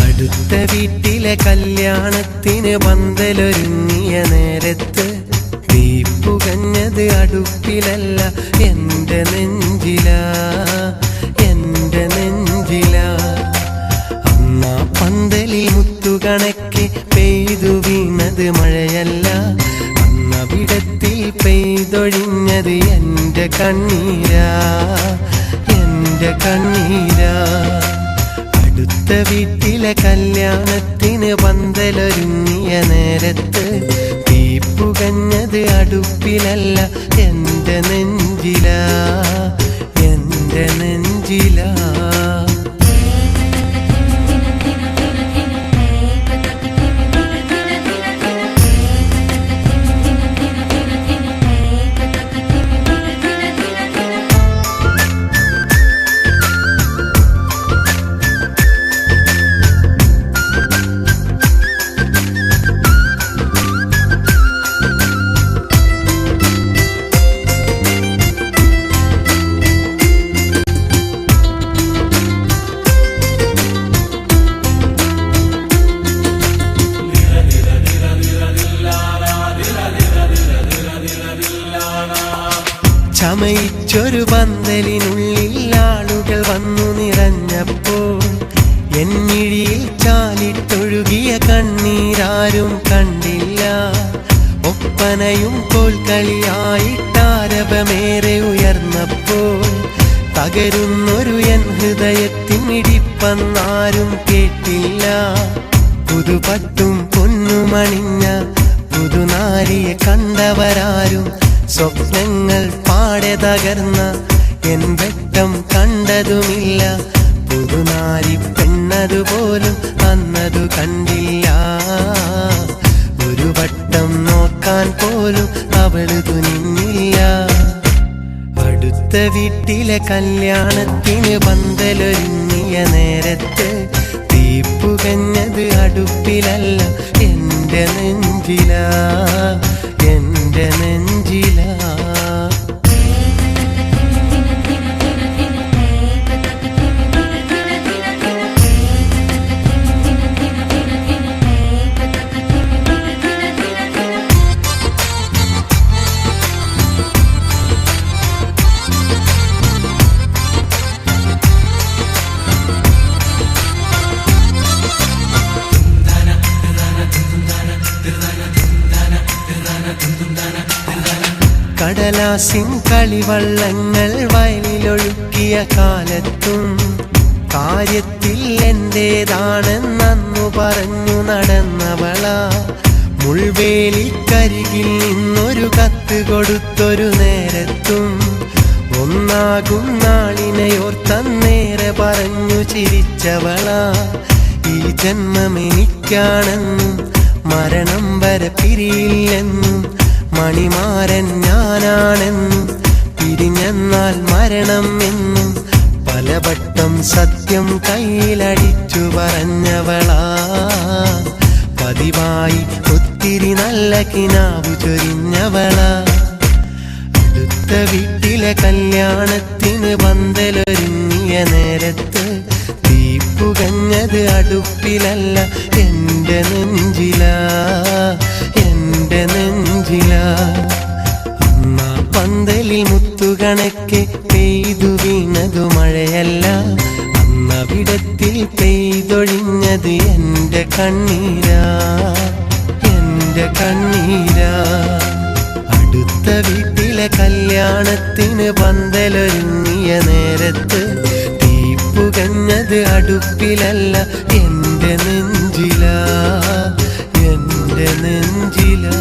അടുത്ത വീട്ടിലെ കല്യാണത്തിന് പന്തലൊരുങ്ങിയ നേരത്ത് തീപ്പുകഞ്ഞത് അടുപ്പിലല്ല, എന്റെ നെഞ്ചിലാ, എന്റെ നെഞ്ചിലാ. അന്നാ പന്തലിൽ മുത്തുകണക്കെ പെയ്തു വീണത് മഴയല്ല, അന്നവിടത്തിൽ പെയ്തൊഴിഞ്ഞത് എന്റെ കണ്ണീരാ, എന്റെ കണ്ണീരാ. അടുത്ത വീട്ടിലെ കല്യാണത്തിന് പന്തലൊരുങ്ങിയ നേരത്ത് തീപ്പുകഞ്ഞത് അടുപ്പിലല്ല, എന്റെ നെഞ്ചിലാ, എന്റെ നെഞ്ചിലാ. ചമയിച്ചൊരു പന്തലിനുള്ളിൽ ആളുകൾ വന്നു നിറഞ്ഞപ്പോൾ എന്നിഴിയിൽ ചാലിട്ടൊഴുകിയ കണ്ണീരാരും കണ്ടില്ല. ഒപ്പനയും കോൽക്കളിയായിട്ടാരവമേറെ ഉയർന്നപ്പോൾ തകരുന്നൊരു എൻ ഹൃദയത്തിനിടിപ്പന്നാരും കേട്ടില്ല. പുതുപട്ടും പൊന്നുമണിഞ്ഞ പുതുനാരിയെ കണ്ടവരാരും സ്വപ്നങ്ങൾ പാടെ തകർന്ന എൻ വെട്ടം കണ്ടതുമില്ല. പുതുനാരി പെണ്ണതുപോലും അന്നതു കണ്ടില്ല. ഒരു വട്ടം നോക്കാൻ പോലും അവള് തുനിഞ്ഞില്ല. അടുത്ത വീട്ടിലെ കല്യാണത്തിന് പന്തലൊരുങ്ങിയ നേരത്ത് തീപ്പുകഞ്ഞത് അടുപ്പിലല്ല, എന്റെ നെഞ്ചിലാ, എന്റെ നെഞ്ചിലാ. കടലാസിൻ കളിവള്ളങ്ങൾ വയലിലൊഴുക്കിയ കാലത്തും കാര്യത്തിൽ എന്റേതാണെന്നു പറഞ്ഞു നടന്നവളാ. മുൾവേലിക്കരികിൽ നിന്നൊരു കത്ത് കൊടുത്തൊരു നേരത്തും ഒന്നാകും നാളിനെയോർത്തന്നേറെ പറഞ്ഞു ചിരിച്ചവളാ. ഈ ജന്മമെനിക്കാണെന്നും മരണം വരെ പിരിയില്ലെന്നും മണിമാരൻ ഞാനാണെന്നും പിരിഞ്ഞെന്നാൽ മരണം എന്നും പലവട്ടം സത്യം കയ്യിലടിച്ചു പറഞ്ഞവളാ. പതിവായി ഒത്തിരി നല്ല കിനാവു ചൊരിഞ്ഞവളാ. അടുത്ത വീട്ടിലെ കല്യാണത്തിന് പന്തലൊരുങ്ങിയ നേരത്ത് തീപ്പുകഞ്ഞത് അടുപ്പിലല്ല, എന്റെ നെഞ്ചിലാ, എന്റെ നെഞ്ചിലാ. അമ്മ പന്തലിൽ മുത്തുകണക്കെ പെയ്തു വീണതു മഴയല്ല, അന്നവിടത്തിൽ പെയ്തൊഴിഞ്ഞത് എന്റെ കണ്ണീരാ, എന്റെ കണ്ണീരാ. അടുത്ത വീട്ടിലെ കല്യാണത്തിന് പന്തലൊരുങ്ങിയ നേരത്ത് തീപ്പുകഞ്ഞത് അടുപ്പിലല്ല, എന്റെ നെഞ്ചിലാ, എന്റെ നെഞ്ചിലാ.